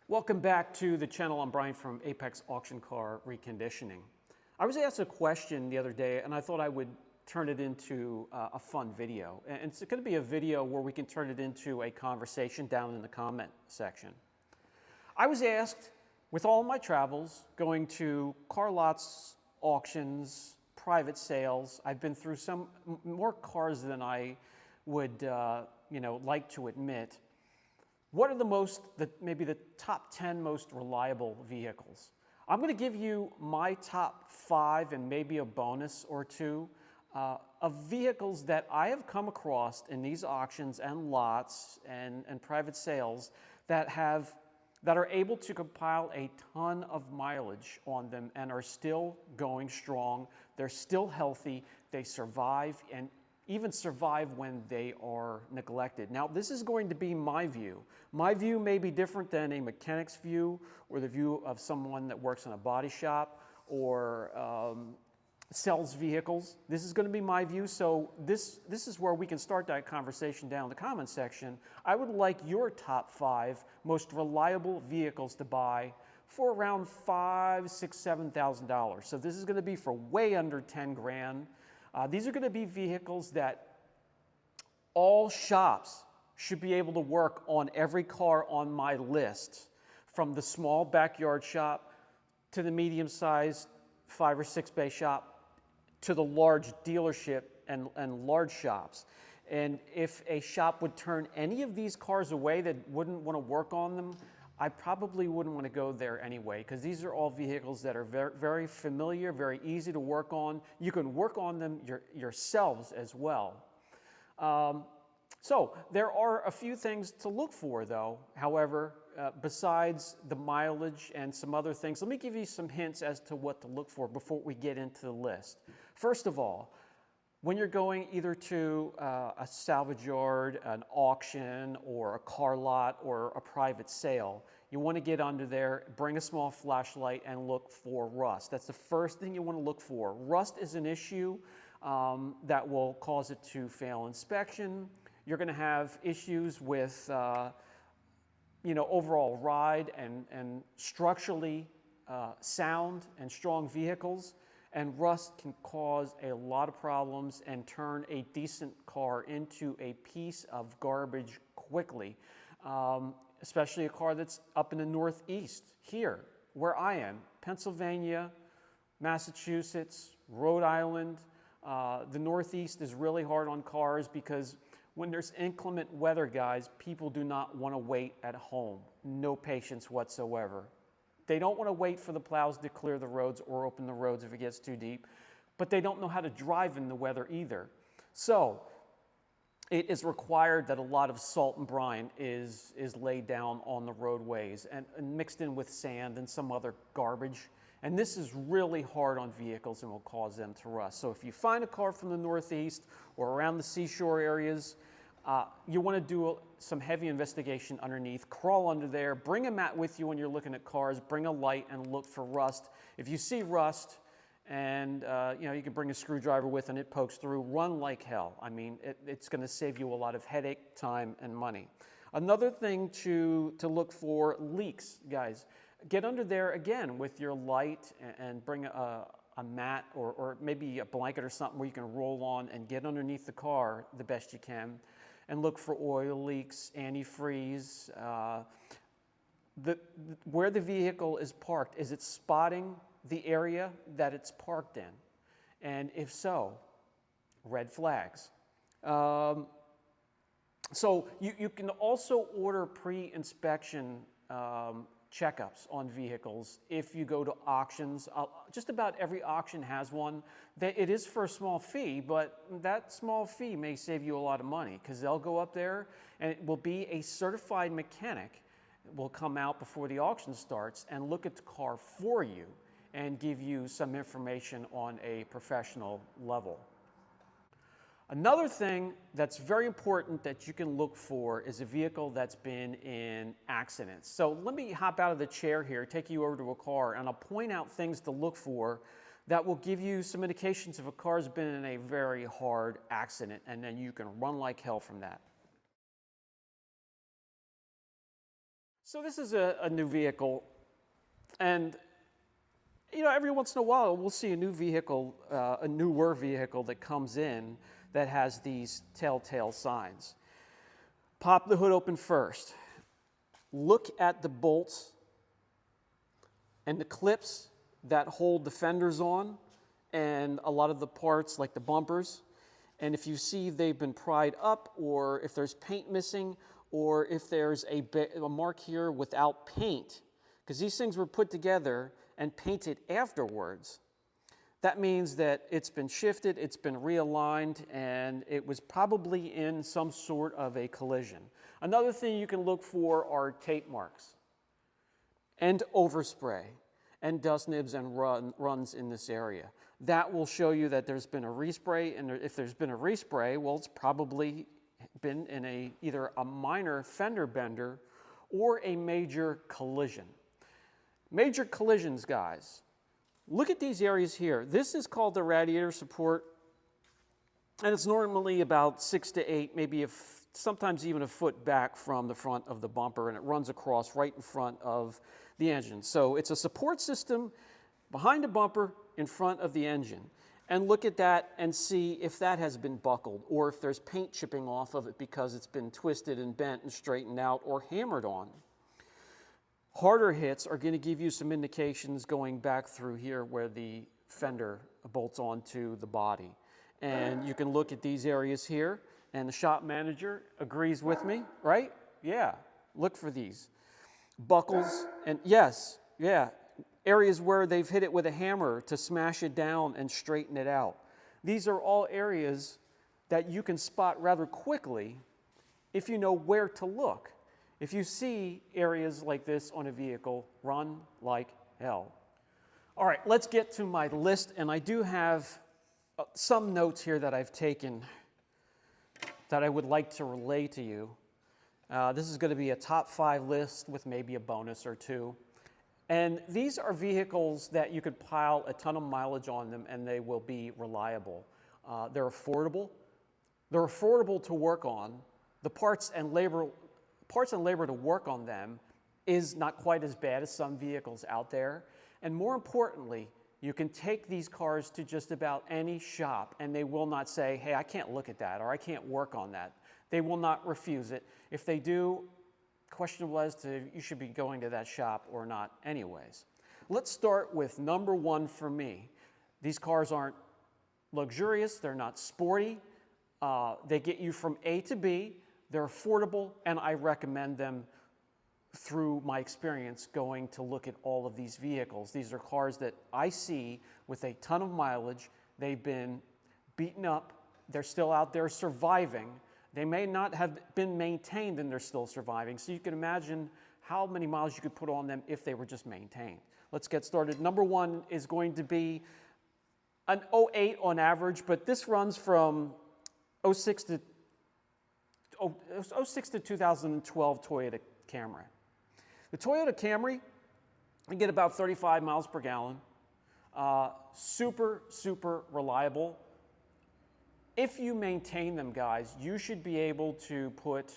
Welcome back to the channel. I'm Brian from Apex Auction Car Reconditioning. I was asked a question the other day and I thought I would turn it into a fun video. And it's going to be a video where we can turn it into a conversation down in the comment section. I was asked, with all my travels, going to car lots, auctions, private sales, I've been through some more cars than I would like to admit. What are maybe the top 10 most reliable vehicles? I'm going to give you my top 5 and maybe a bonus or two of vehicles that I have come across in these auctions and lots and private sales that are able to compile a ton of mileage on them and are still going strong. They're still healthy. They survive and even survive when they are neglected. Now, this is going to be my view. My view may be different than a mechanic's view or the view of someone that works in a body shop or sells vehicles. This is going to be my view, so this is where we can start that conversation down in the comment section. I would like your top 5 most reliable vehicles to buy for around $5,000, $6,000, $7,000. So this is going to be for way under 10 grand. These are going to be vehicles that all shops should be able to work on every car on my list, from the small backyard shop to the medium-sized 5 or 6 bay shop to the large dealership and large shops. And if a shop would turn any of these cars away that wouldn't want to work on them, I probably wouldn't want to go there anyway, because these are all vehicles that are very, very familiar, very easy to work on. You can work on them yourselves as well. So there are a few things to look for, though, however, besides the mileage and some other things. Let me give you some hints as to what to look for before we get into the list. First of all, when you're going either to a salvage yard, an auction, or a car lot, or a private sale, you want to get under there, bring a small flashlight, and look for rust. That's the first thing you want to look for. Rust is an issue that will cause it to fail inspection. You're going to have issues with overall ride and structurally sound and strong vehicles. And rust can cause a lot of problems and turn a decent car into a piece of garbage quickly, especially a car that's up in the Northeast, here, where I am, Pennsylvania, Massachusetts, Rhode Island. The Northeast is really hard on cars because when there's inclement weather, guys, people do not want to wait at home. No patience whatsoever. They don't want to wait for the plows to clear the roads or open the roads if it gets too deep, but they don't know how to drive in the weather either. So it is required that a lot of salt and brine is laid down on the roadways and mixed in with sand and some other garbage. And this is really hard on vehicles and will cause them to rust. So if you find a car from the Northeast or around the seashore areas, you want to do some heavy investigation underneath, crawl under there, bring a mat with you when you're looking at cars, bring a light and look for rust. If you see rust and you can bring a screwdriver with and it pokes through, run like hell. I mean, it's going to save you a lot of headache, time, and money. Another thing to look for, leaks, guys. Get under there again with your light and bring a mat or maybe a blanket or something where you can roll on and get underneath the car the best you can. And look for oil leaks, antifreeze, where the vehicle is parked. Is it spotting the area that it's parked in? And if so, red flags. So you can also order pre-inspection checkups on vehicles if you go to auctions. Just about every auction has one. It is for a small fee, but that small fee may save you a lot of money because they'll go up there and it will be a certified mechanic will come out before the auction starts and look at the car for you and give you some information on a professional level. Another thing that's very important that you can look for is a vehicle that's been in accidents. So let me hop out of the chair here, take you over to a car, and I'll point out things to look for that will give you some indications if a car's been in a very hard accident, and then you can run like hell from that. So this is a new vehicle, and every once in a while we'll see a new vehicle, a newer vehicle that comes in that has these telltale signs. Pop the hood open first. Look at the bolts and the clips that hold the fenders on and a lot of the parts like the bumpers. And if you see they've been pried up, or if there's paint missing, or if there's a mark here without paint, because these things were put together and painted afterwards, that means that it's been shifted, it's been realigned, and it was probably in some sort of a collision. Another thing you can look for are tape marks and overspray and dust nibs and runs in this area. That will show you that there's been a respray, and if there's been a respray, well, it's probably been in either a minor fender bender or a major collision. Major collisions, guys. Look at these areas here. This is called the radiator support, and it's normally about 6 to 8, maybe sometimes even a foot back from the front of the bumper, and it runs across right in front of the engine. So it's a support system behind the bumper in front of the engine. And look at that and see if that has been buckled, or if there's paint chipping off of it because it's been twisted and bent and straightened out or hammered on. Harder hits are going to give you some indications going back through here where the fender bolts onto the body. And you can look at these areas here, and the shop manager agrees with me, right? Yeah, look for these. Buckles, and yes, yeah, areas where they've hit it with a hammer to smash it down and straighten it out. These are all areas that you can spot rather quickly if you know where to look. If you see areas like this on a vehicle, run like hell. All right, let's get to my list, and I do have some notes here that I've taken that I would like to relay to you. This is going to be a top 5 list with maybe a bonus or two. And these are vehicles that you could pile a ton of mileage on them and they will be reliable. They're affordable. They're affordable to work on. The parts and labor to work on them is not quite as bad as some vehicles out there. And more importantly, you can take these cars to just about any shop and they will not say, hey, I can't look at that or I can't work on that. They will not refuse it. If they do, questionable as to you should be going to that shop or not anyways. Let's start with number 1 for me. These cars aren't luxurious, they're not sporty, they get you from A to B, they're affordable, and I recommend them through my experience going to look at all of these vehicles. These are cars that I see with a ton of mileage. They've been beaten up, they're still out there surviving. They may not have been maintained and they're still surviving. So you can imagine how many miles you could put on them if they were just maintained. Let's get started. Number 1 is going to be an 08 on average, but this runs from 06 to 2012 Toyota Camry. The Toyota Camry, you get about 35 miles per gallon. Super, super reliable. If you maintain them, guys, you should be able to put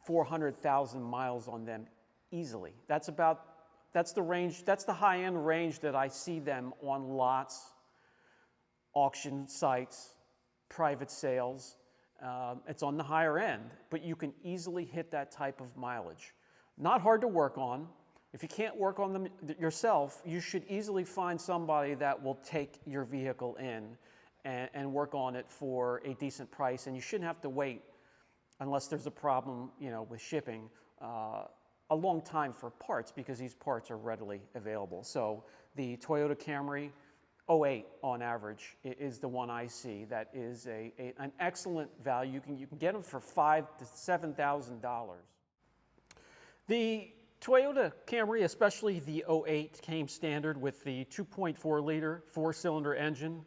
400,000 miles on them easily. That's the range, that's the high-end range that I see them on lots, auction sites, private sales. It's on the higher end, but you can easily hit that type of mileage. Not hard to work on. If you can't work on them yourself, you should easily find somebody that will take your vehicle in and work on it for a decent price, and you shouldn't have to wait unless there's a problem, with shipping, a long time for parts because these parts are readily available. So the Toyota Camry 08 on average is the one I see that is an excellent value. You can get them for $5,000 to $7,000. The Toyota Camry, especially the 08, came standard with the 2.4 liter 4-cylinder engine.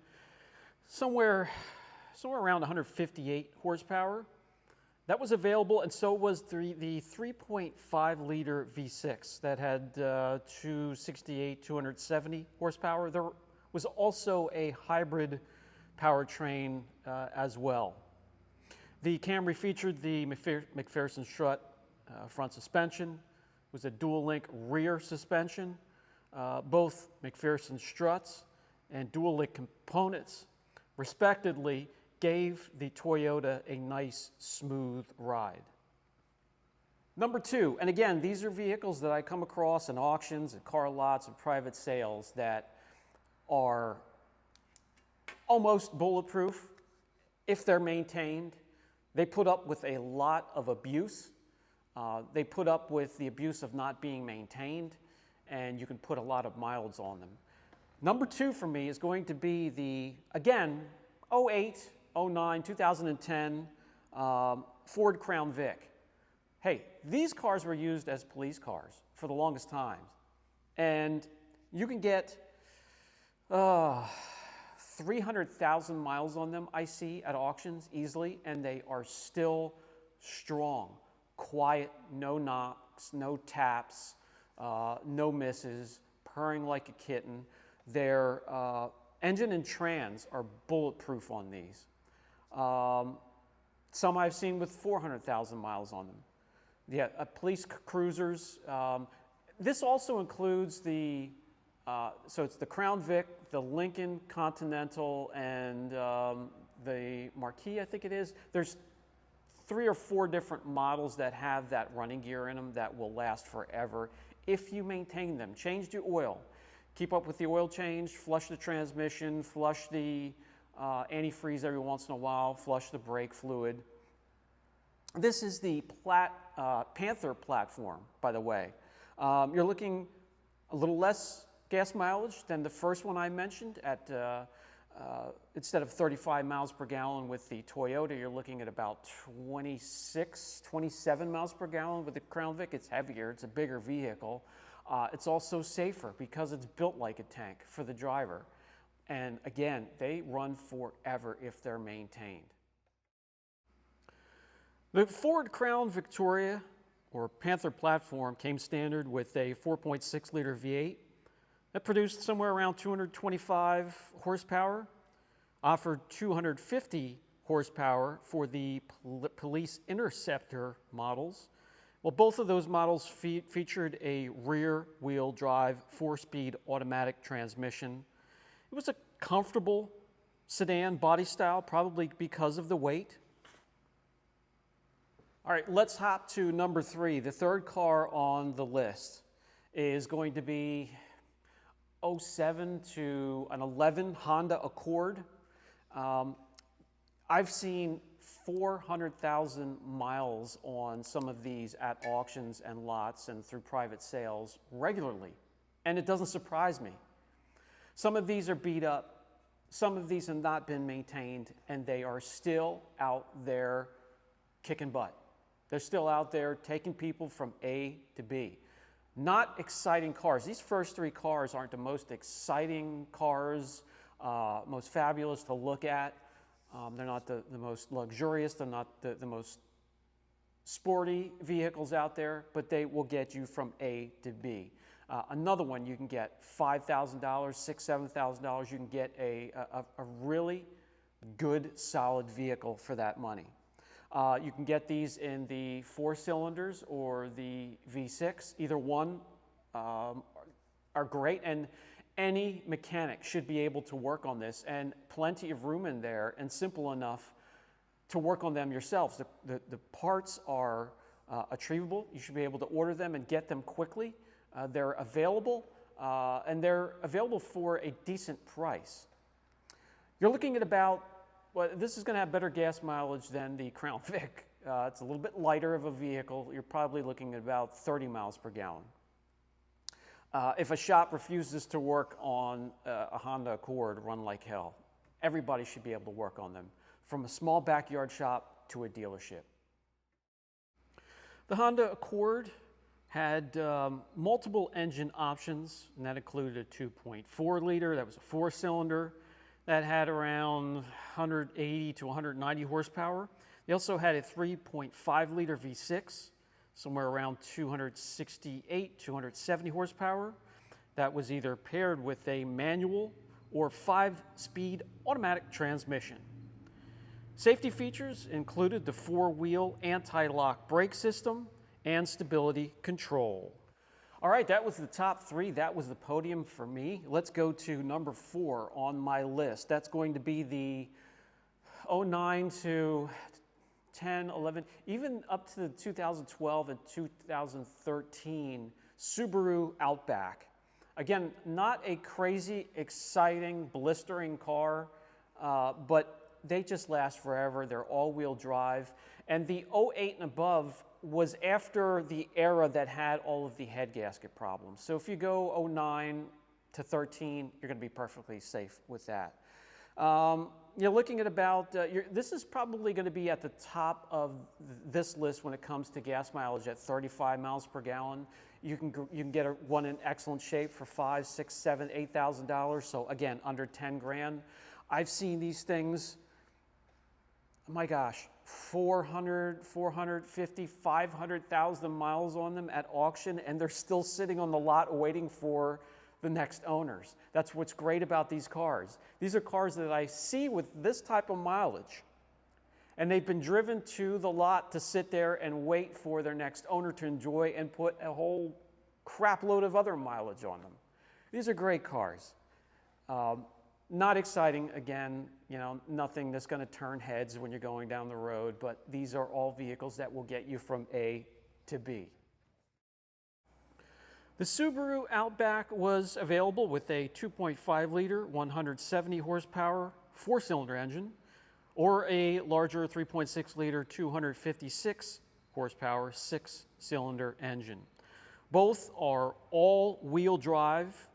Somewhere around 158 horsepower. That was available, and so was the 3.5 liter V6 that had 268, 270 horsepower. There was also a hybrid powertrain as well. The Camry featured the McPherson strut front suspension, was a dual-link rear suspension, both McPherson struts and dual-link components, respectively, gave the Toyota a nice, smooth ride. Number two, and again, these are vehicles that I come across in auctions and car lots and private sales that are almost bulletproof if they're maintained. They put up with a lot of abuse. They put up with the abuse of not being maintained, and you can put a lot of miles on them. Number two for me is going to be the, again, 08, 09, 2010 Ford Crown Vic. Hey, these cars were used as police cars for the longest time. And you can get 300,000 miles on them, I see, at auctions easily, and they are still strong, quiet, no knocks, no taps, no misses, purring like a kitten. Their engine and trans are bulletproof on these. Some I've seen with 400,000 miles on them. Yeah, police cruisers. This also includes the, so it's the Crown Vic, the Lincoln Continental, and the Marquis, I think it is. There's 3 or 4 different models that have that running gear in them that will last forever if you maintain them. Change the oil. Keep up with the oil change, flush the transmission, flush the antifreeze every once in a while, flush the brake fluid. This is the Panther platform, by the way. You're looking a little less gas mileage than the first one I mentioned. At instead of 35 miles per gallon with the Toyota, you're looking at about 26, 27 miles per gallon with the Crown Vic. It's heavier, it's a bigger vehicle. It's also safer because it's built like a tank for the driver. And again, they run forever if they're maintained. The Ford Crown Victoria, or Panther platform, came standard with a 4.6 liter V8 that produced somewhere around 225 horsepower, offered 250 horsepower for the Police Interceptor models. Well, both of those models featured a rear-wheel drive, 4-speed automatic transmission. It was a comfortable sedan body style, probably because of the weight. All right, let's hop to number 3. The third car on the list is going to be 07 to an 11 Honda Accord. I've seen 400,000 miles on some of these at auctions and lots and through private sales regularly, and it doesn't surprise me. Some of these are beat up, some of these have not been maintained, and they are still out there kicking butt. They're still out there taking people from A to B. Not exciting cars. These first 3 cars aren't the most exciting cars, most fabulous to look at. They're not the most luxurious, they're not the most sporty vehicles out there, but they will get you from A to B. Another one, you can get $5,000, $6,000, $7,000. You can get a really good, solid vehicle for that money. You can get these in the 4 cylinders or the V6. Either one are great, and any mechanic should be able to work on this, and plenty of room in there and simple enough to work on them yourselves. The parts are achievable. You should be able to order them and get them quickly. They're available, and they're available for a decent price. You're looking at about, well, this is going to have better gas mileage than the Crown Vic. It's a little bit lighter of a vehicle. You're probably looking at about 30 miles per gallon. If a shop refuses to work on a Honda Accord, run like hell. Everybody should be able to work on them, from a small backyard shop to a dealership. The Honda Accord had multiple engine options, and that included a 2.4 liter, that was a 4-cylinder, that had around 180 to 190 horsepower. They also had a 3.5 liter V6, somewhere around 268, 270 horsepower. That was either paired with a manual or 5-speed automatic transmission. Safety features included the 4-wheel anti-lock brake system and stability control. All right, that was the top three. That was the podium for me. Let's go to number 4 on my list. That's going to be the '09 to 10, 11, even up to the 2012 and 2013 Subaru Outback. Again, not a crazy, exciting, blistering car, but they just last forever. They're all-wheel drive. And the '08 and above was after the era that had all of the head gasket problems. So if you go '09 to 13, you're going to be perfectly safe with that. You're looking at about, this is probably going to be at the top of this list when it comes to gas mileage at 35 miles per gallon. You can get one in excellent shape for $5,000, $6,000, $7,000, $8,000. So again, under 10 grand. I've seen these things, oh my gosh, 400, 450, 500,000 miles on them at auction, and they're still sitting on the lot waiting for the next owners. That's what's great about these cars. These are cars that I see with this type of mileage, and they've been driven to the lot to sit there and wait for their next owner to enjoy and put a whole crap load of other mileage on them. These are great cars. Not exciting, again, nothing that's going to turn heads when you're going down the road, but these are all vehicles that will get you from A to B. The Subaru Outback was available with a 2.5 liter, 170 horsepower, 4-cylinder engine, or a larger 3.6 liter, 256 horsepower, 6-cylinder engine. Both are all-wheel drive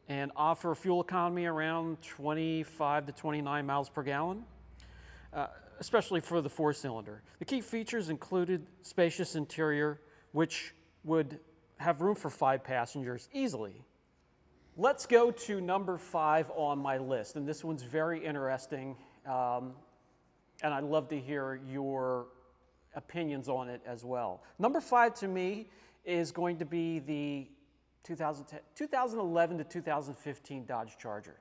and offer fuel economy around 25 to 29 miles per gallon, especially for the 4-cylinder. The key features included spacious interior, which would have room for 5 passengers easily. Let's go to number 5 on my list, and this one's very interesting, and I'd love to hear your opinions on it as well. Number 5 to me is going to be the 2011 to 2015 Dodge Charger.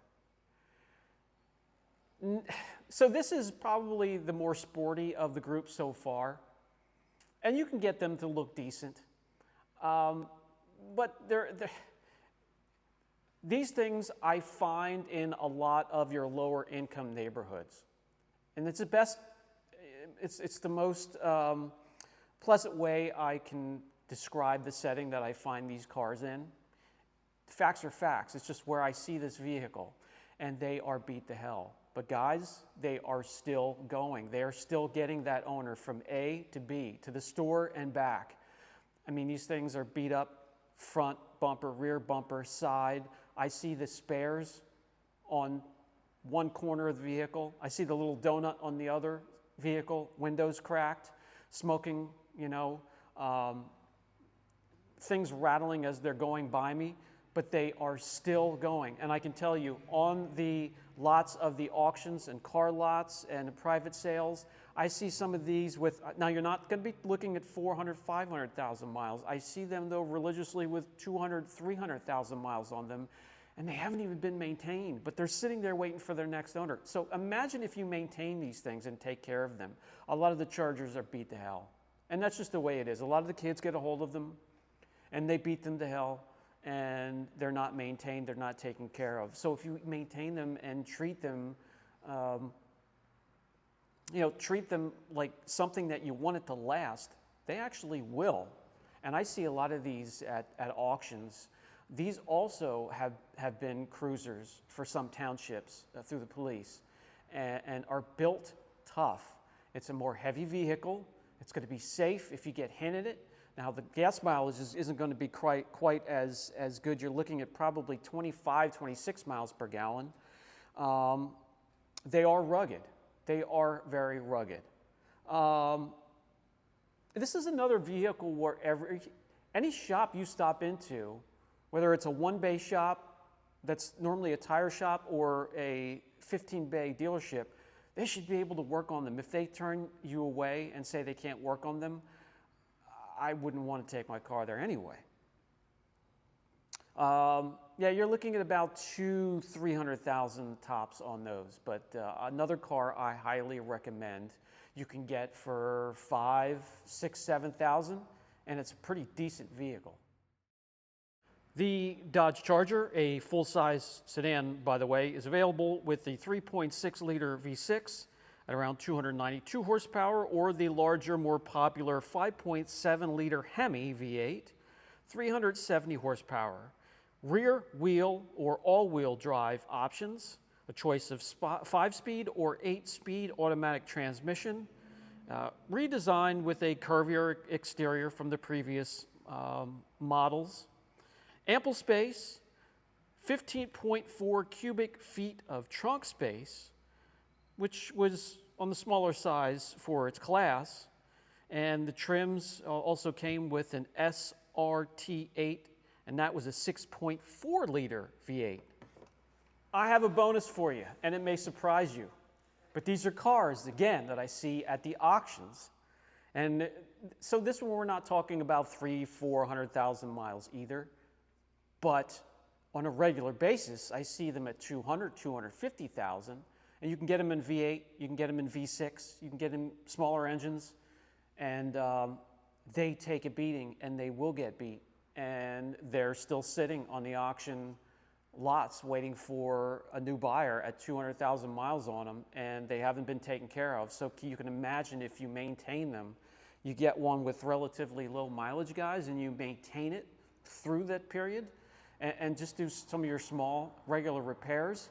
So this is probably the more sporty of the group so far, and you can get them to look decent. But these things I find in a lot of your lower income neighborhoods. And it's the most pleasant way I can describe the setting that I find these cars in. Facts are facts. It's just where I see this vehicle, and they are beat to hell. But guys, they are still going. They are still getting that owner from A to B, to the store and back. I mean, these things are beat up front bumper, rear bumper, side. I see the spares on one corner of the vehicle. I see the little donut on the other vehicle, windows cracked, smoking, things rattling as they're going by me, but they are still going. And I can tell you, on the lots of the auctions and car lots and private sales, I see some of these with, now you're not going to be looking at 400, 500,000 miles. I see them, though, religiously with 200, 300,000 miles on them, and they haven't even been maintained, but they're sitting there waiting for their next owner. So imagine if you maintain these things and take care of them. A lot of the Chargers are beat to hell, and that's just the way it is. A lot of the kids get a hold of them, and they beat them to hell, and they're not maintained, they're not taken care of. So if you maintain them and treat them, treat them like something that you want it to last, they actually will. And I see a lot of these at auctions. These also have been cruisers for some townships through the police and are built tough. It's a more heavy vehicle. It's going to be safe if you get hit in it. Now, the gas mileage isn't going to be quite as good. You're looking at probably 25, 26 miles per gallon. They are rugged. They are very rugged. This is another vehicle where any shop you stop into, whether it's a one-bay shop that's normally a tire shop or a 15-bay dealership, they should be able to work on them. If they turn you away and say they can't work on them, I wouldn't want to take my car there anyway. Yeah, you're looking at about 300,000 tops on those, but another car I highly recommend you can get for 5, 6, 7,000, and it's a pretty decent vehicle. The Dodge Charger, a full-size sedan, by the way, is available with the 3.6-liter V6 at around 292 horsepower, or the larger, more popular 5.7-liter Hemi V8, 370 horsepower. Rear wheel or all-wheel drive options, a choice of 5-speed or 8-speed automatic transmission, redesigned with a curvier exterior from the previous models. Ample space, 15.4 cubic feet of trunk space, which was on the smaller size for its class. And the trims also came with an SRT8, and that was a 6.4-liter V8. I have a bonus for you, and it may surprise you. But these are cars, again, that I see at the auctions. And so this one, we're not talking about 300,000-400,000 miles either. But on a regular basis, I see them at 200,000, 250,000. And you can get them in V8, you can get them in V6, you can get them in smaller engines. And they take a beating, and they will get beat. And they're still sitting on the auction lots waiting for a new buyer at 200,000 miles on them, and they haven't been taken care of. So you can imagine if you maintain them, you get one with relatively low mileage, guys, and you maintain it through that period and just do some of your small regular repairs.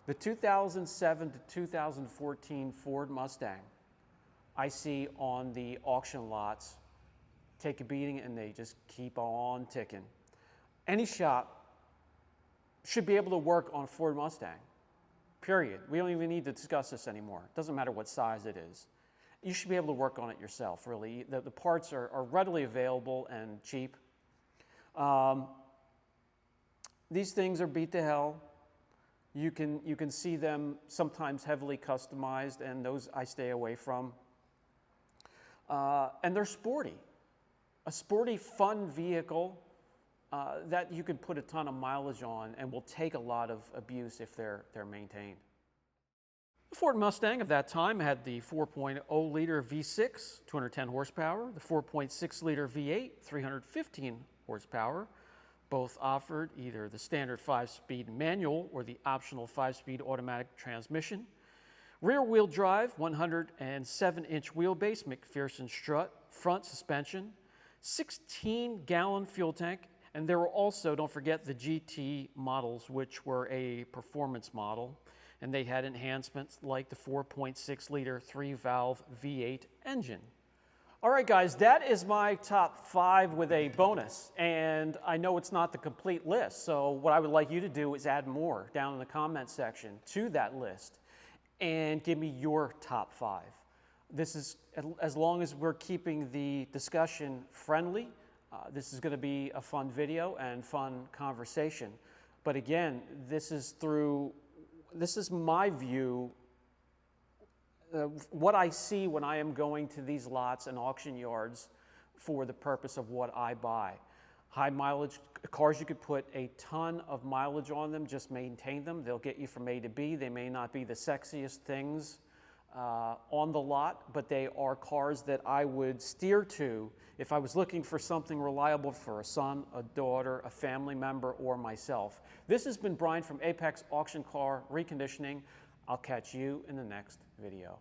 The 2007 to 2014 Ford Mustang I see on the auction lots take a beating, and they just keep on ticking. Any shop should be able to work on a Ford Mustang, period. We don't even need to discuss this anymore. It doesn't matter what size it is. You should be able to work on it yourself, really. The parts are readily available and cheap. These things are beat to hell. You can see them sometimes heavily customized, and those I stay away from. And they're sporty. A sporty, fun vehicle that you can put a ton of mileage on and will take a lot of abuse if they're maintained. The Ford Mustang of that time had the 4.0-liter V6, 210 horsepower, the 4.6-liter V8, 315 horsepower. Both offered either the standard 5-speed manual or the optional 5-speed automatic transmission. Rear-wheel drive, 107-inch wheelbase, McPherson strut, front suspension, 16-gallon fuel tank, and there were also, don't forget, the GT models, which were a performance model, and they had enhancements like the 4.6-liter 3-valve V8 engine. All right, guys, that is my top 5 with a bonus, and I know it's not the complete list, so what I would like you to do is add more down in the comment section to that list and give me your top 5. This is, as long as we're keeping the discussion friendly, this is going to be a fun video and fun conversation. But again, this is my view, what I see when I am going to these lots and auction yards for the purpose of what I buy. High mileage cars, you could put a ton of mileage on them, just maintain them. They'll get you from A to B. They may not be the sexiest things on the lot, but they are cars that I would steer to if I was looking for something reliable for a son, a daughter, a family member, or myself. This has been Brian from Apex Auction Car Reconditioning. I'll catch you in the next video.